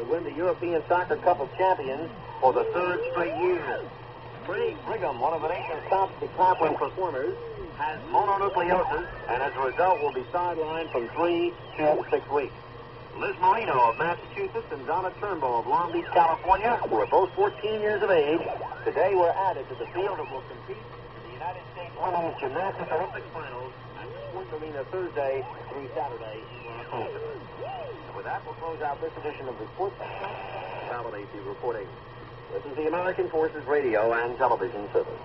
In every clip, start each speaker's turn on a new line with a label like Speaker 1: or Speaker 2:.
Speaker 1: to win the European Soccer Cup of Champions for the third straight year. Craig Brigham, one of the nation's top decathlon performers, has mononucleosis and as a result will be sidelined from 3 to 6 weeks. Liz Marino of Massachusetts and Donna Turnbull of Long Beach, California, who are both 14 years of age, today were added to the field that will compete in the United States Women's Gymnastics Olympic Finals at the Sports Arena Thursday through Saturday in Los Angeles. And with that, we'll close out this edition of the Sports Center. Validate the recording. This is the American Forces Radio and Television Service.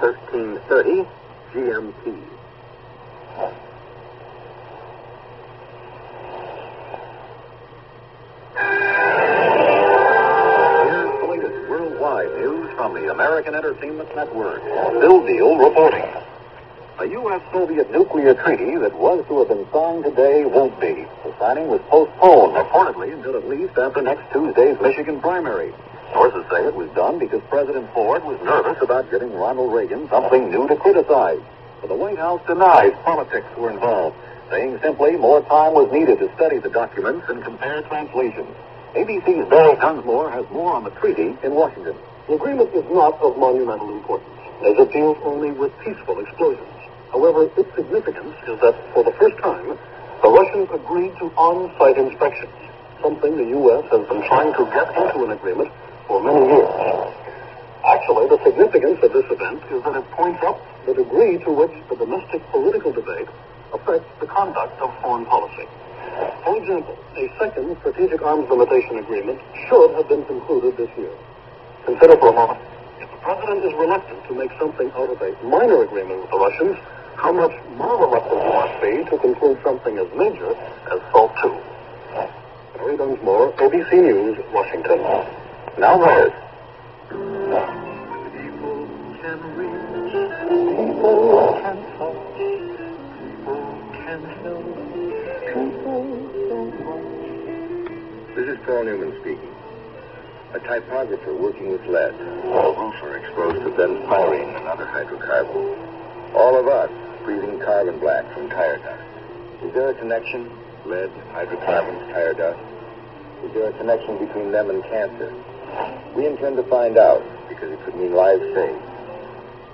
Speaker 1: 13:30 GMT. Here's the latest worldwide news from the American Entertainment Network. Bill Deal reporting. A U.S.-Soviet nuclear treaty that was to have been signed today won't be. The signing was postponed, reportedly, until at least after next Tuesday's Michigan primary. Sources say it was done because President Ford was nervous about giving Ronald Reagan something new to criticize. But the White House denies politics were involved, saying simply more time was needed to study the documents and compare translations. ABC's Barry Dunsmore has more on the treaty in Washington.
Speaker 2: The agreement is not of monumental importance, as it deals only with peaceful explosions. However, its significance is that for the first time, the Russians agreed to on-site inspections, something the U.S. has been trying to get into an agreement for many years. Actually, the significance of this event is that it points up the degree to which the domestic political debate affects the conduct of foreign policy. For example, a second strategic arms limitation agreement should have been concluded this year. Consider for a moment, if the president is reluctant to make something out of a minor agreement with the Russians, how much more reluctant he must be to conclude something as major as SALT II. Barry Dunsmore, ABC News, Washington.
Speaker 1: Now there's
Speaker 2: People can reach, people can touch, people can help, people can watch.
Speaker 3: This is Paul Newman speaking. A typographer working with lead, a roofer exposed to benzpyrene and other hydrocarbons. All of us breathing carbon black from tire dust. Is there a connection? Lead, hydrocarbons, tire dust? Is there a connection between them and cancer? We intend to find out, because it could mean lives saved.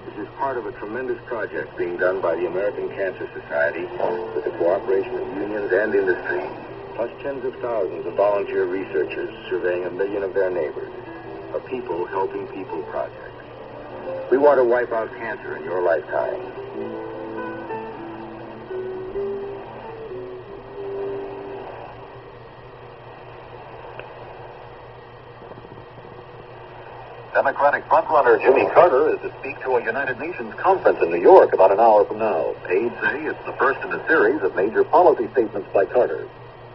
Speaker 3: This is part of a tremendous project being done by the American Cancer Society with the cooperation of unions and industry, plus tens of thousands of volunteer researchers surveying 1 million of their neighbors. A People Helping People project. We want to wipe out cancer in your lifetime.
Speaker 1: Democratic frontrunner Jimmy Carter is to speak to a United Nations conference in New York about an hour from now. Aides say it's the first in a series of major policy statements by Carter.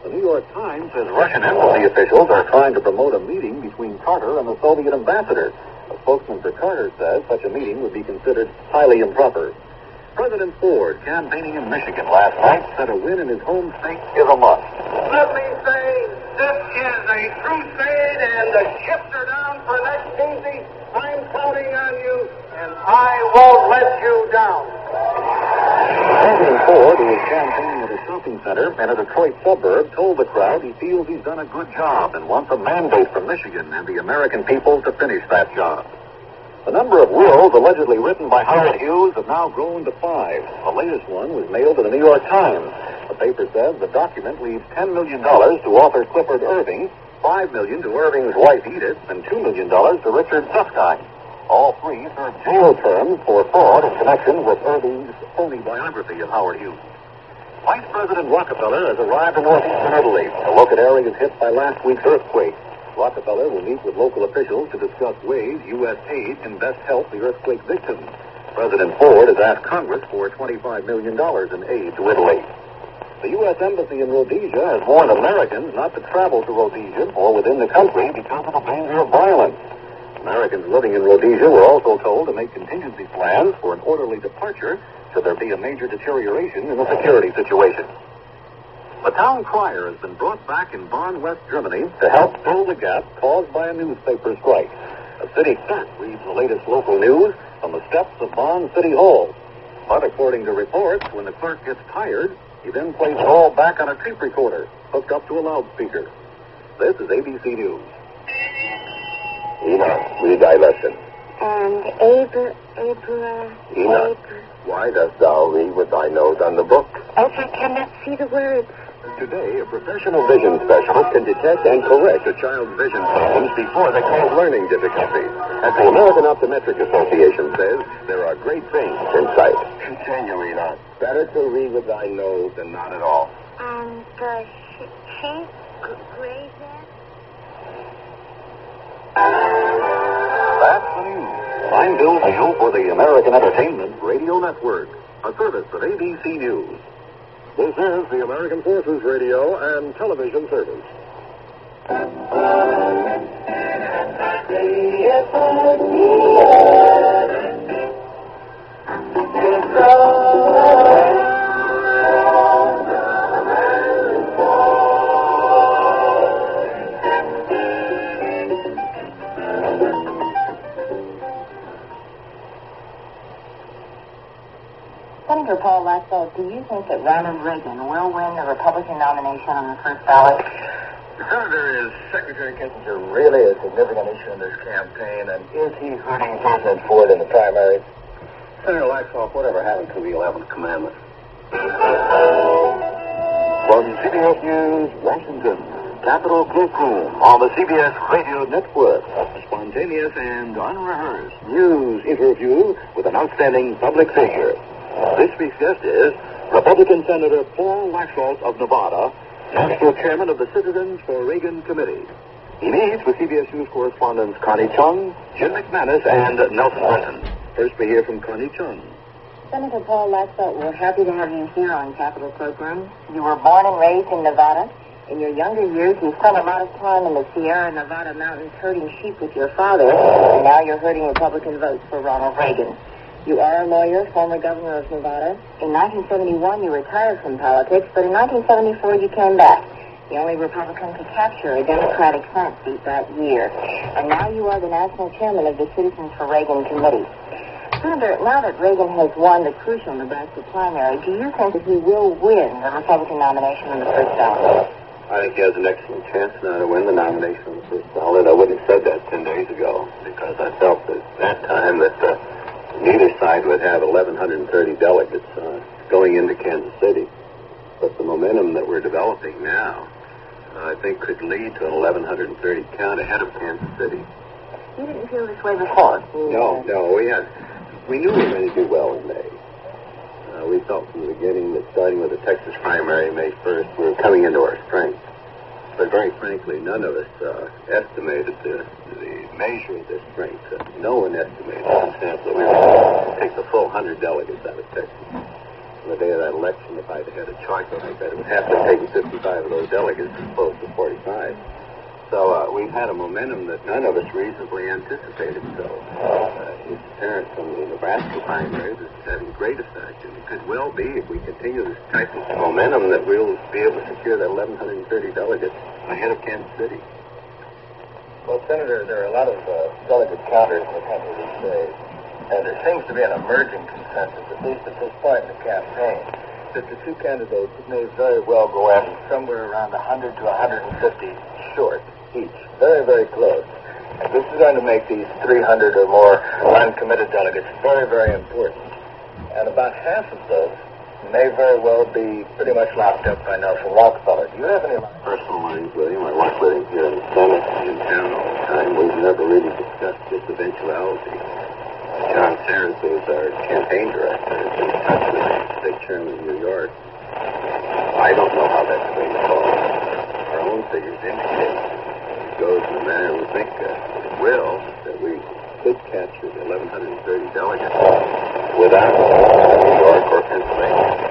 Speaker 1: The New York Times says Russian embassy officials are trying to promote a meeting between Carter and the Soviet ambassador. A spokesman for Carter says such a meeting would be considered highly improper. President Ford, campaigning in Michigan last night, said a win in his home state is a must.
Speaker 4: Let me say, this is a crusade, and the chips are down for next Tuesday. I'm counting on you, and I won't let you down.
Speaker 1: President Ford, who was campaigning at a shopping center in a Detroit suburb, told the crowd he feels he's done a good job and wants a mandate from Michigan and the American people to finish that job. The number of wills allegedly written by Howard Hughes have now grown to 5. The latest one was mailed to the New York Times. The paper says the document leaves $10 million to author Clifford Irving, $5 million to Irving's wife Edith, and $2 million to Richard Susskind. All three served jail terms for fraud in connection with Irving's phony biography of Howard Hughes. Vice President Rockefeller has arrived in northeastern Italy to look at areas hit by last week's earthquake. Rockefeller will meet with local officials to discuss ways U.S. aid can best help the earthquake victims. President Ford has asked Congress for $25 million in aid to Italy. The U.S. Embassy in Rhodesia has warned Americans not to travel to Rhodesia or within the country because of the danger of violence. Americans living in Rhodesia were also told to make contingency plans for an orderly departure should there be a major deterioration in the security situation. The town crier has been brought back in Bonn, West Germany, to help fill the gap caused by a newspaper strike. A city cat reads the latest local news from the steps of Bonn City Hall. But according to reports, when the clerk gets tired, he then plays it all back on a tape recorder hooked up to a loudspeaker. This is ABC News.
Speaker 3: Enoch, read thy lesson.
Speaker 5: And
Speaker 3: Enoch, why dost thou read with thy nose on the book?
Speaker 5: I cannot see the words.
Speaker 1: Today, a professional vision specialist can detect and correct a child's vision problems before they cause learning difficulties. As the American Optometric Association says, there are great things in sight.
Speaker 3: Continue, Enoch. Better to read with thy nose than not at all.
Speaker 5: And sheep grazes.
Speaker 1: That's the news. I'm Bill Hale for the American Entertainment Radio Network, a service of ABC News.
Speaker 2: This is the American Forces Radio and Television Service.
Speaker 6: Senator Paul Lasso, do you think that Ronald Reagan will win the Republican nomination on the first ballot?
Speaker 3: Senator, is Secretary Kissinger really a significant issue in this campaign, and is he hurting President Ford in the primaries?
Speaker 2: Senator Laxoff, whatever happened to the 11th Commandment?
Speaker 1: From CBS News, Washington, Capitol Cloakroom on the CBS Radio Network. A spontaneous and unrehearsed news interview with an outstanding public figure. This week's guest is Republican Senator Paul Laxalt of Nevada, National Chairman of the Citizens for Reagan Committee. He meets with CBS News correspondents Connie Chung, Jim McManus, and Nelson Brenton. First, we hear from Connie Chung.
Speaker 6: Senator Paul Lasso, we're happy to have you here on Capitol Cloakroom. You were born and raised in Nevada. In your younger years, you spent a lot of time in the Sierra Nevada mountains herding sheep with your father, and now you're herding Republican votes for Ronald Reagan. You are a lawyer, former governor of Nevada. In 1971, you retired from politics, but in 1974, you came back. The only Republican to capture a Democratic Senate seat that year. And now you are the national chairman of the Citizens for Reagan Committee. Senator, now that Reagan has won the crucial Nebraska primary, do you think that he will win the Republican nomination in the first ballot?
Speaker 3: I think he has an excellent chance now to win the nomination on the first ballot. I wouldn't have said that 10 days ago, because I felt at that time that neither side would have 1,130 delegates going into Kansas City. But the momentum that we're developing now, I think, could lead to an 1,130 count ahead of Kansas City.
Speaker 6: You didn't feel this way before.
Speaker 3: No, we knew we were going to do well in May. We felt from the beginning that starting with the Texas primary May 1st, we were coming into our strength. But very frankly, none of us estimated the measure of this strength. No one estimated, for example, that we were going to take the full 100 delegates out of Texas. On the day of that election, if I'd had a choice, I bet it would have to take 55 of those delegates as opposed to 45. So we've had a momentum that none of us reasonably anticipated. So it's apparent from the Nebraska primary that it's having great effect. And it could well be, if we continue this type of momentum, that we'll be able to secure that 1,130 delegates ahead of Kansas City. Well, Senator, there are a lot of delegate counters in the country these days. And there seems to be an emerging consensus, at least at this point in the campaign, that the two candidates may very well go at it somewhere around 100 to 150 short each. Very, very close. And this is going to make these 300 or more uncommitted delegates very, very important. And about half of those may very well be pretty much locked up by Nelson Rockefeller. Do you have any personal lines with him? I work with him here in the Senate in town all the time. We've never really discussed this eventuality. John Sarris, who's our campaign director, is in touch with the state chairman of New York. I don't know how that's going to fall. Our own figures indicate it goes in the manner we think it will, that we could capture the 1,130 delegates without New York or Pennsylvania.